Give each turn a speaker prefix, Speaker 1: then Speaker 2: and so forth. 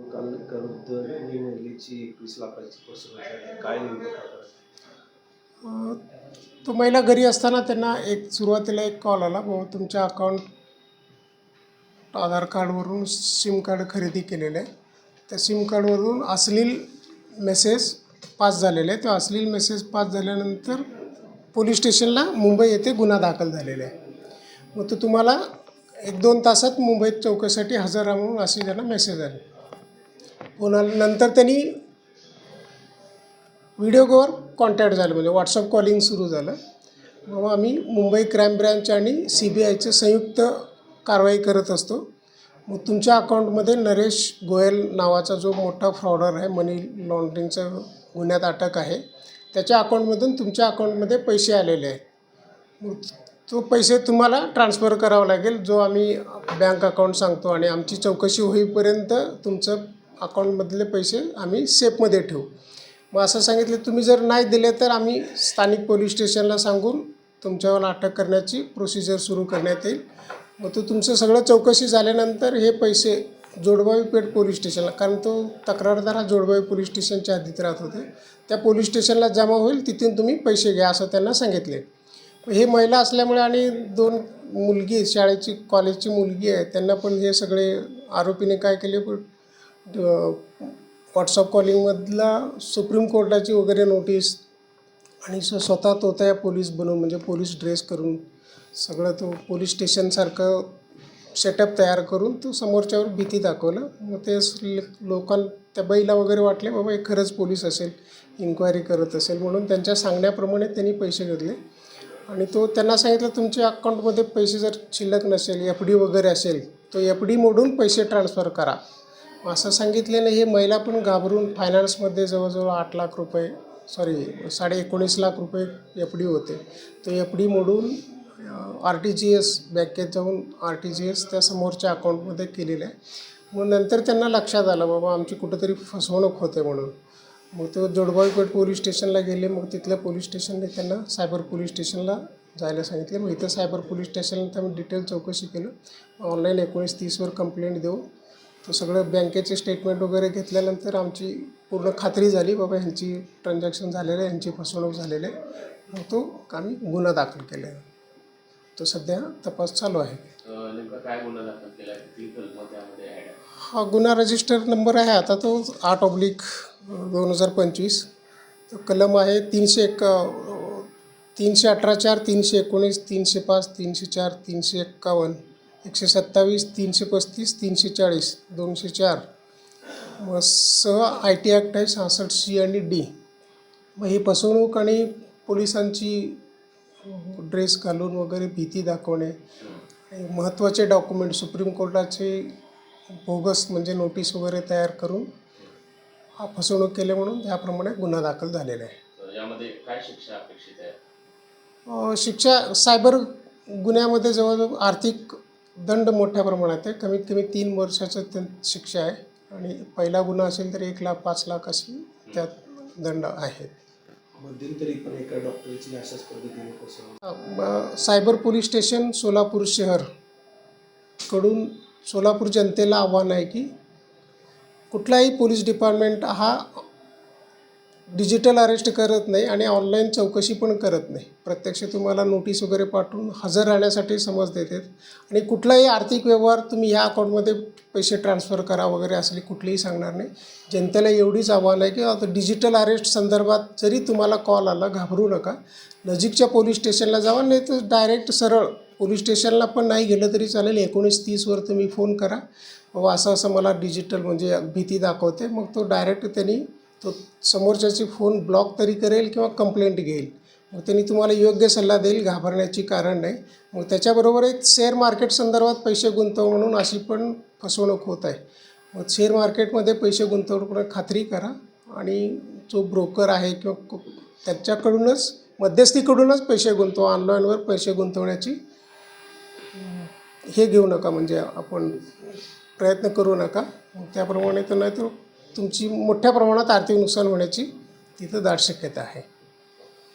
Speaker 1: काल गरोदर महिलेची 21 लाखाची फसवणूक झाली. काय नेमकं प्रकार आहे?
Speaker 2: तो महिला घरी असताना त्यांना सुरुवातीला एक कॉल आला, बाबा तुमच्या आधार कार्डवरून सिम कार्ड खरेदी केलेलं आहे. त्या सिम कार्डवरून अश्लील मेसेज पास झालेले आहे. तो अश्लील मेसेज पास झाल्यानंतर पोलीस स्टेशनला मुंबई येथे गुन्हा दाखल झालेला आहे. मग तो तुम्हाला 1-2 तासात मुंबईत चौकशीसाठी हजर राहा म्हणून अशी त्यांना मेसेज आली. पुन्हा नंतर त्यांनी व्हिडिओ कॉल कॉन्टॅक्ट झालं, म्हणजे व्हॉट्सअप कॉलिंग सुरू झालं. मग आम्ही मुंबई क्राईम ब्रँच आणि CBIचं संयुक्त कारवाई करत असतो. मग तुमच्या अकाउंटमध्ये नरेश गोयल नावाचा जो मोठा फ्रॉडर आहे, मनी लॉन्ड्रिंगचा गुन्ह्यात अटक आहे, त्याच्या अकाउंटमधून तुमच्या अकाउंटमध्ये पैसे आलेले आहेत. मग तो पैसे तुम्हाला ट्रान्सफर करावा लागेल, जो आम्ही बँक अकाउंट सांगतो, आणि आमची चौकशी होईपर्यंत तुमचं अकाउंटमधले पैसे आम्ही सेफमध्ये ठेवू. मग असं सांगितलं, तुम्ही जर नाही दिले तर आम्ही स्थानिक पोलीस स्टेशनला सांगून तुमच्यावर अटक करण्याची प्रोसिजर सुरू करण्यात येईल. मग तो तुमचं सगळं चौकशी झाल्यानंतर हे पैसे जोडबावी पेठ पोलीस स्टेशनला, कारण तो तक्रारदार हा जोडबावी पोलीस स्टेशनच्या हद्दीत राहत होते, त्या पोलीस स्टेशनला जमा होईल, तिथून तुम्ही पैसे घ्या असं त्यांना सांगितले. हे महिला असल्यामुळे आणि 2 मुलगी शाळेची कॉलेजची मुलगी आहे, त्यांना पण हे सगळे आरोपीने काय केले, व्हॉट्सअप कॉलिंगमधला सुप्रीम कोर्टाची वगैरे नोटीस आणि स्वतः तोतया पोलीस बनवून, म्हणजे पोलीस ड्रेस करून सगळं तो पोलीस स्टेशनसारखं सेटअप तयार करून तो समोरच्यावर भीती दाखवलं. मग ते त्या बाईला वगैरे वाटले बाबा हे खरंच पोलीस असेल, इन्क्वायरी करत असेल, म्हणून त्यांच्या सांगण्याप्रमाणे त्यांनी पैसे घेतले. आणि तो त्यांना सांगितलं, तुमच्या अकाउंटमध्ये पैसे जर शिल्लक नसेल, FD वगैरे असेल, तो FD मोडून पैसे ट्रान्सफर करा असं सांगितलेलं. हे महिला पण घाबरून फायनान्समध्ये जवळजवळ 8 लाख रुपये 19.5 लाख रुपये FD होते, तो FD मोडून RTGS बँकेत जाऊन RTGS त्या समोरच्या अकाउंटमध्ये केलेलं आहे. मग नंतर त्यांना लक्षात आलं बाबा आमची कुठंतरी फसवणूक होते म्हणून. मग तो जोडबावी पेठ पोलीस स्टेशनला गेले. मग तिथल्या पोलीस स्टेशनने त्यांना सायबर पोलीस स्टेशनला जायला सांगितले. मग इथं सायबर पोलीस स्टेशनला आम्ही डिटेल चौकशी केलं. ऑनलाईन 19:30वर कंप्लेंट देऊ, तो सगळं बँकेचे स्टेटमेंट वगैरे घेतल्यानंतर आमची पूर्ण खात्री झाली बाबा ह्यांची ट्रान्झॅक्शन झालेलं आहे, ह्यांची फसवणूक झालेली आहे. मग तो आम्ही गुन्हा दाखल केला आहे. तो सध्या तपास चालू आहे.
Speaker 1: नेमका काय गुन्हा दाखल केला आहे, किती कलम त्यामध्ये ॲड आहे?
Speaker 2: हा गुन्हा रजिस्टर नंबर आहे आता तो 8/2025. तो कलम आहे 318(4), 319, 305, 304, 351, 127, 335, 340, 204. मग IT ॲक्ट आहे 66C आणि D. मग ही फसवणूक आणि पोलिसांची ड्रेस घालून वगैरे भीती दाखवणे, महत्त्वाचे डॉक्युमेंट सुप्रीम कोर्टाचे बोगस म्हणजे नोटीस वगैरे तयार करून हा फसवणूक केले म्हणून त्याप्रमाणे गुन्हा दाखल झालेला आहे.
Speaker 1: यामध्ये काय शिक्षा अपेक्षित आहे?
Speaker 2: शिक्षा सायबर गुन्ह्यामध्ये जवळजवळ आर्थिक दंड मोठ्या प्रमाणात आहे. कमीत कमी 3 वर्षाचं शिक्षा आहे, आणि पहिला गुन्हा असेल तर 1 लाख 5 लाख अशी त्यात दंड आहेत.
Speaker 1: मध्यंतरी पण एका डॉक्टरची अशाच पद्धतीने फसवणूक.
Speaker 2: सायबर पोलीस स्टेशन सोलापूर शहर कडून सोलापूर जनतेला आव्हान आहे की कुठलाही पोलीस डिपार्टमेंट हा डिजिटल अरेस्ट करत नाही आणि ऑनलाईन चौकशी पण करत नाही. प्रत्यक्ष तुम्हाला नोटीस वगैरे पाठवून हजर राहण्यासाठी समज देतात, आणि कुठलाही आर्थिक व्यवहार तुम्ही ह्या अकाउंटमध्ये पैसे ट्रान्सफर करा वगैरे असली कुठलीही सांगणार नाही. जनतेला एवढीच आव्हान आहे की आता डिजिटल अरेस्ट संदर्भात जरी तुम्हाला कॉल आला, घाबरू नका, नजीकच्या पोलीस स्टेशनला जावा, नाही तर डायरेक्ट सरळ पोलीस स्टेशनला पण नाही गेलं तरी चालेल, 19:30वर तुम्ही फोन करा, बाबा असं असं मला डिजिटल म्हणजे भीती दाखवते. मग तो डायरेक्ट त्यांनी तो समोरच्याची फोन ब्लॉक तरी करेल किंवा कंप्लेंट घेईल. मग त्यांनी तुम्हाला योग्य सल्ला देईल, घाबरण्याची कारण नाही. मग त्याच्याबरोबर एक शेअर मार्केट संदर्भात पैसे गुंतव म्हणून अशी पण फसवणूक होत आहे. मग शेअर मार्केटमध्ये पैसे गुंतवणूक खात्री करा, आणि जो ब्रोकर आहे किंवा त्याच्याकडूनच मध्यस्थीकडूनच पैसे गुंतवा. ऑनलाईनवर पैसे गुंतवण्याची हे घेऊ नका, म्हणजे आपण प्रयत्न करू नका. त्याप्रमाणे तर नाही तर तुमची मोठ्या प्रमाणात आर्थिक नुकसान होण्याची तिथं दाट शक्यता आहे.